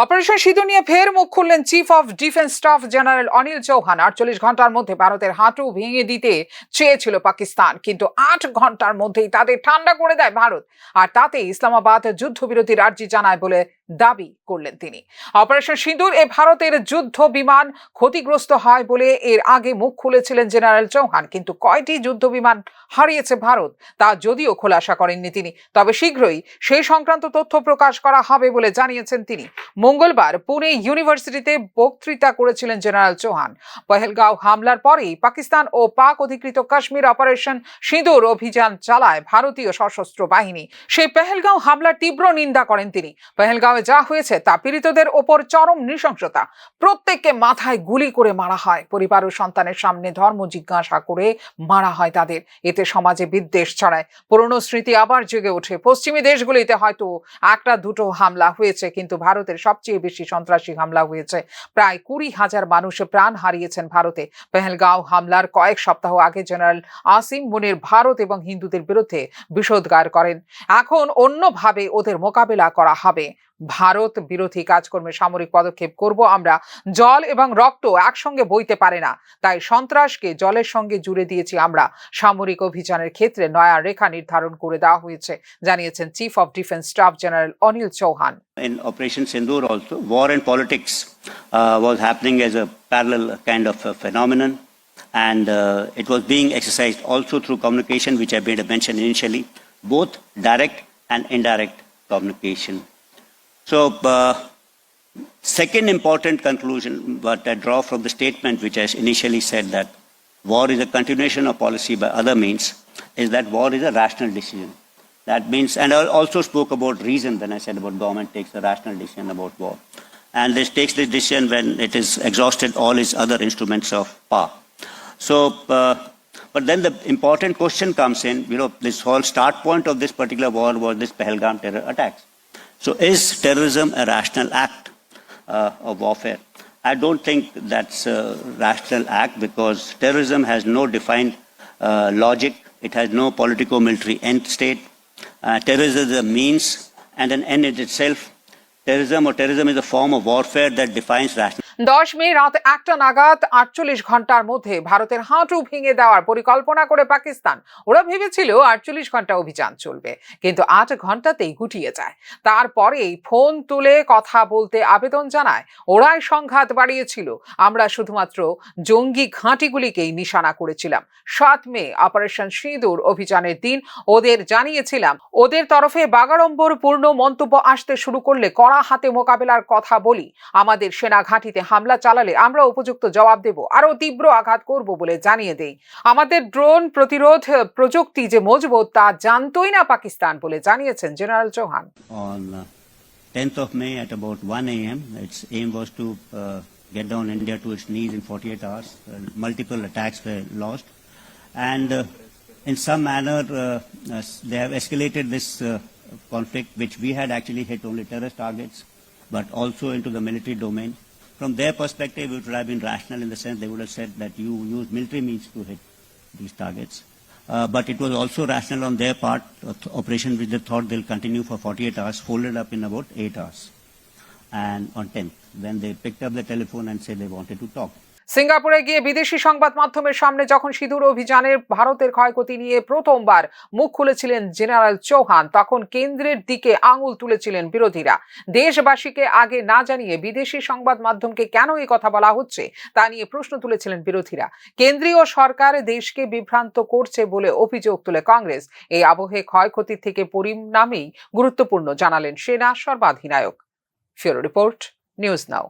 Operation সিঁদুর নিয়ে ফের মুখ খুললেন chief of defence staff general Anil Chauhan. 48 ঘন্টার মধ্যে ভারতের হাঁটু ভেঙে দিতে চেয়েছিল পাকিস্তান, কিন্তু 8 ঘন্টার মধ্যেই তাদের ঠান্ডা করে দেয় ভারত। আর তাতে ইসলামাবাদ যুদ্ধবিরতির আর্জি জানায় বলে দাবি করলেন তিনি। অপারেশন সিঁদুর এ ভারতের যুদ্ধ বিমান ক্ষতিগ্রস্ত হয় বলে এর আগে মুখ খুলেছিলেন জেনারেল চৌহান, কিন্তু কয়টি যুদ্ধ বিমান হারিয়েছে ভারত তা যদিও খোলাসা করেননি তিনি। তবে শীঘ্রই সেই সংক্রান্ত তথ্য প্রকাশ করা হবে বলে জানিয়েছেন তিনি। মঙ্গলবার পুনে ইউনিভার্সিটিতে বক্তৃতা করেছিলেন জেনারেল চৌহান। পহেলগাঁও হামলার পরেই পাকিস্তান ও পাক অধিকৃত কাশ্মীর অপারেশন সিঁদুর অভিযান চালায় ভারতীয় সশস্ত্র বাহিনী। সেই পহেলগাঁও হামলার তীব্র নিন্দা করেন তিনি। পহেলগাঁওয়ে যা হয়েছে তা পীড়িতদের ওপর চরম নৃশংসতা। প্রত্যেককে মাথায় গুলি করে মারা হয়, পরিবার ও সন্তানের সামনে ধর্ম জিজ্ঞাসা করে মারা হয় তাদের। এতে সমাজে বিদ্বেষ ছড়ায়, পুরনো স্মৃতি আবার জেগে ওঠে। পশ্চিমী দেশগুলিতে হয়তো একটা দুটো হামলা হয়েছে, কিন্তু ভারতের সবচেয়ে বেশি সন্ত্রাসী হামলা হয়েছে। প্রায় 20,000 মানুষ প্রাণ হারিয়েছেন ভারতে। পহেলগাঁও হামলার কয়েক সপ্তাহ আগে জেনারেল আসিম মুনির ভারত এবং হিন্দুদের বিরুদ্ধে বিষোদ্গার করেন। এখন অন্যভাবে ওদের মোকাবেলা করা হবে। ভারত বিরোধী কাজকর্মে সামরিক পদক্ষেপ করব আমরা। জল এবং রক্ত একসঙ্গে বইতে পারে না, তাই সন্ত্রাসকে জলের সঙ্গে জুড়ে দিয়েছি আমরা। সামরিক অভিযানের ক্ষেত্রে নয়া রেখা নির্ধারণ করে দেওয়া হয়েছে, জানিয়েছেন chief of defence staff general Anil Chauhan. In Operation Sindoor also, war and politics was happening as a parallel kind of a phenomenon, and it was being exercised also through communication, which I made a mention initially, both direct and indirect communication. So, second important conclusion what I draw from the statement which I initially said, that war is a continuation of policy by other means, is that war is a rational decision. That means, and I also spoke about reason when I said about government takes a rational decision about war. And this takes the decision when it is exhausted all its other instruments of power. So, but then the important question comes in, this whole start point of this particular war was this Pahalgam terror attacks. So is terrorism a rational act of warfare? I don't think that's a rational act, because terrorism has no defined logic. It has no politico-military end state. Terrorism is a means and an end in itself. Terrorism is a form of warfare that defines rational. 10 মে রাত 1টা নাগাদ 48 ঘন্টার মধ্যে ভারতের হাঁটু ভেঙে দেওয়ার পরিকল্পনা করে পাকিস্তান। ওরা ভেবেছিল 48 ঘন্টা অভিযান চলবে, কিন্তু 8 ঘন্টাতেই গুটিয়ে যায়। তারপরেই ফোন তুলে কথা বলতে আবেদন জানায়। ওরাই সংঘাত বাড়িয়েছিল, আমরা শুধুমাত্র জঙ্গি ঘাঁটিগুলিকেই নিশানা করেছিলাম। 7 মে অপারেশন সিঁদুর অভিযানের দিন ওদের জানিয়েছিলাম, ওদের তরফে বাগাড়ম্বরপূর্ণ মন্তব্য আসতে শুরু করলে কড়া হাতে মোকাবেলার কথা বলি। আমাদের সেনা ঘাঁটিতে হামলা চালালে আমরা উপযুক্ত জবাব দেব, আরো তীব্র আঘাত করব বলে জানিয়ে দেই। আমাদের ড্রোন প্রতিরোধ প্রযুক্তি যে মজবুত তা জানতোই না পাকিস্তান বলে জানিয়েছেন general Chauhan. On 10th of May at about 1 a.m. its aim was to get down India to its knees in 48 hours. Multiple attacks were launched, and in some manner they have escalated this conflict, which we had actually hit only terrorist targets, but also into the military domain. From their perspective, it would have been rational in the sense they would have said that you use military means to hit these targets. But it was also rational on their part, operation which they thought they'll continue for 48 hours, folded up in about 8 hours. And on 10th, when they picked up the telephone and said they wanted to talk. সিঙ্গাপুরে গিয়ে বিদেশি সংবাদ মাধ্যমের সামনে যখন সিঁদুর অভিযানের ভারতের ক্ষয়ক্ষতি নিয়ে প্রথমবার মুখ খুলেছিলেন জেনারেল চৌহান, তখন কেন্দ্রের দিকে আঙুল তুলেছিলেন বিরোধীরা। দেশবাসীকে আগে না জানিয়ে বিদেশি সংবাদ মাধ্যমকে কেন এই কথা বলা হচ্ছে তা নিয়ে প্রশ্ন তুলেছিলেন বিরোধীরা। কেন্দ্রীয় সরকার দেশকে বিভ্রান্ত করছে বলে অভিযোগ তুলে কংগ্রেস। এই আবহে ক্ষয়ক্ষতির থেকে পরিণামেই গুরুত্বপূর্ণ জানালেন সেনা সর্বাধিনায়ক। ফিউরো রিপোর্ট, নিউজ নাও।